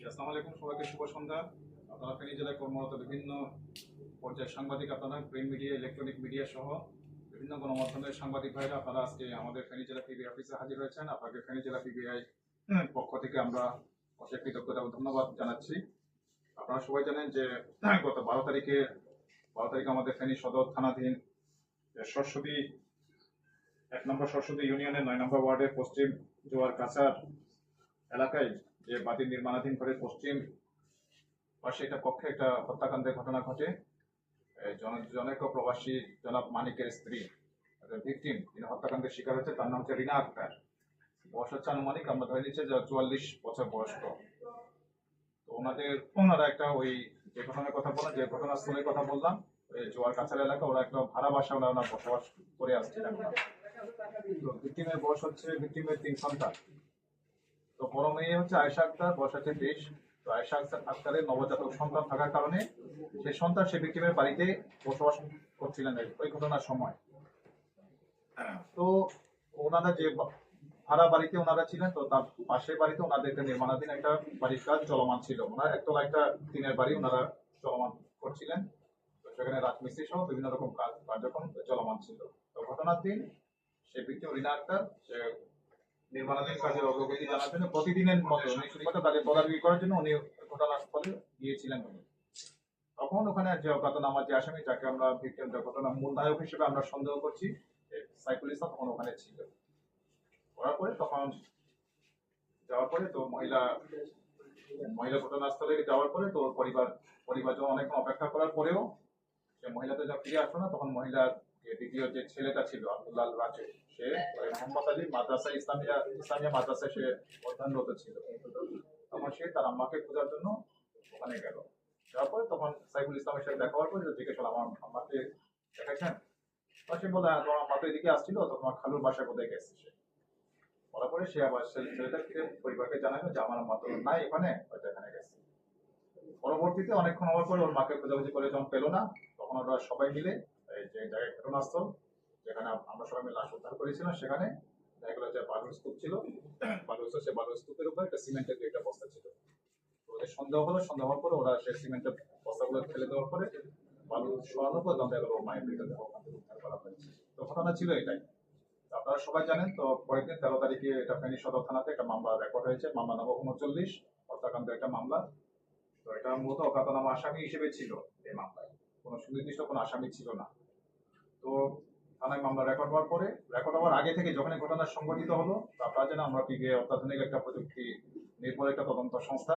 আসসালামু আলাইকুম, সবাইকে শুভ সন্ধ্যা। আপনারা ফেনী জেলায় কর্মরত বিভিন্ন পর্যায়ের সাংবাদিক, আপনারা প্রিন্ট মিডিয়া, ইলেকট্রনিক মিডিয়া সহ বিভিন্ন গণমাধ্যমের সাংবাদিক ভাইরা আপনারা আজকে আমাদের ফেনী জেলা পিবিআই অফিসে হাজির হয়েছেন। আপনাকে ফেনী জেলা পিবিআই পক্ষ থেকে আমরা অশেষ কৃতজ্ঞতা ও ধন্যবাদ জানাচ্ছি। আপনারা সবাই জানেন যে গত 12 তারিখে আমাদের ফেনী সদর থানাধীন সরস্বতী 1 নম্বর সরস্বতী ইউনিয়নের 9 নম্বর ওয়ার্ডের পশ্চিম জোয়ার কাছার এলাকায় যে বাতিল নির্মাণাধীন ঘরের পশ্চিম পাশে একটা কক্ষে একটা হত্যাকাণ্ডের ঘটনা ঘটে। জনৈক প্রবাসী জনাব মানিকের স্ত্রী ভিকটিম, যিনি হত্যাকাণ্ডের শিকার হচ্ছে, তার নাম হচ্ছে রিনা আক্তার। বয়স হচ্ছে আনুমানিক, আমরা ধরে নিচ্ছি যে 44 বছর বয়স্ক। তো ওনারা একটা ওই যে ঘটনার কথা বললাম, যে ঘটনাস্থলের কথা বললাম, ওই জোয়ার কাছার এলাকা, ওরা একটা ভাড়া বাসা ওনারা বসবাস করে আসছিলেন। তো ভিকটিমের বয়স হচ্ছে, ভিকটিমের 3 সন্তান। তো বড় মেয়ে হচ্ছে আয়েশা আক্তার, বয়স হচ্ছে 20। তো আয়েশা আক্তারের নবজাতক সন্তান থাকার কারণে সেই সন্তান সে ভিকটিমের বাড়িতে বসবাস করছিলেন ওই ঘটনার সময়। তো ওনারা যে ভাড়া বাড়িতে ওনারা ছিলেন, তো তার পাশের বাড়িতে ওনাদের একটা নির্মাণাধীন একটা বাড়ির কাজ চলমান ছিল। ওনার একতলা একটা টিনের বাড়ি ওনারা চলমান করছিলেন। তো সেখানে রাজমিস্ত্রি সহ বিভিন্ন রকম কার্যক্রম চলমান ছিল। তো ঘটনার দিন সে ভিকটিম রিনা আক্তার, সে নির্মাণাধীন কাজের অগ্রগতি জানার জন্য প্রতিদিনের মতো উনি শুধুমাত্র তাদের তদারকি করার জন্য উনি ঘটনাস্থলে গিয়েছিলেন। উনি তখন ওখানে যে অজ্ঞাতনামা যে আসামি, যাকে আমরা ভিকটিম ঘটনা মূল নায়ক হিসেবে আমরা সন্দেহ করছি, সাইফুল ইসলাম, তখন ওখানে ছিল। করার পরে তখন যাওয়ার পরে তো মহিলা ঘটনাস্থলে যাওয়ার পরে তো ওর পরিবার অনেকক্ষণ অপেক্ষা করার পরেও সে মহিলাতে যখন ফিরে আসলো না, তখন মহিলার দ্বিতীয় যে ছেলেটা ছিল আব্দুল্লাহ রাজু, সে মোহাম্মদ আলী মাদ্রাসা ইসলামিয়া মাদ্রাসায় সে অধ্যয়নরত ছিল। তখন সে তার আম্মাকে খোঁজার জন্য ওখানে গেল। যাওয়ার পরে তখন সাইফুল ইসলামের সাথে দেখা হওয়ার পরে জিজ্ঞেস করলাম, আমার আম্মাকে দেখেছেন? সে বলে, হ্যাঁ, তোমার আম্মা তো এদিকে আসছিল, তো তোমার খালুর বাসায় কোথায় গেছে সে। বলার পরে সে আবার ছেলেটা ফিরে পরিবারকে জানালো যে আমার আম্মা তো নাই এখানে, হয়তো এখানে গেছে। পরবর্তীতে অনেকক্ষণ হওয়ার পরে ওর মাকে খোঁজাখুঁজি করে যখন পেলো না, তখন ওরা সবাই মিলে এই যে জায়গায় ঘটনাস্থল, যেখানে আমরা সবাই মিলে লাশ উদ্ধার করেছিলাম, সেখানে দেখা গেলো যে বালুর স্তূপ ছিল। সে বালুর স্তূপের উপর একটা সিমেন্টের একটা বস্তা ছিল। তো ওদের সন্দেহ হওয়ার পরে ওরা সেই সিমেন্টের বস্তাগুলো ফেলে দেওয়ার পরে বালু সরানোর পর দেখা গেল মায়ের মৃতদেহ ওখান থেকে উদ্ধার করা হয়েছে। তো ঘটনা ছিল এটাই। আপনারা সবাই জানেন, তো পরের দিন 13 তারিখে এটা ফেনী সদর থানাতে একটা মামলা রেকর্ড হয়েছে, মামলা নম্বর 39, হত্যাকাণ্ডের একটা মামলা। তো এটা মূলত অজ্ঞাতনামা আসামি হিসেবে ছিল এই মামলায়, কোনো সুনির্দিষ্ট কোনো আসামি ছিল না। তো থানায় মামলা রেকর্ড হওয়ার আগে থেকে যখন এই ঘটনা সংঘটিত হলো, তো আপনারা জানেন আমরা পিবিআই অত্যাধুনিক একটা প্রযুক্তি নির্ভর একটা তদন্ত সংস্থা।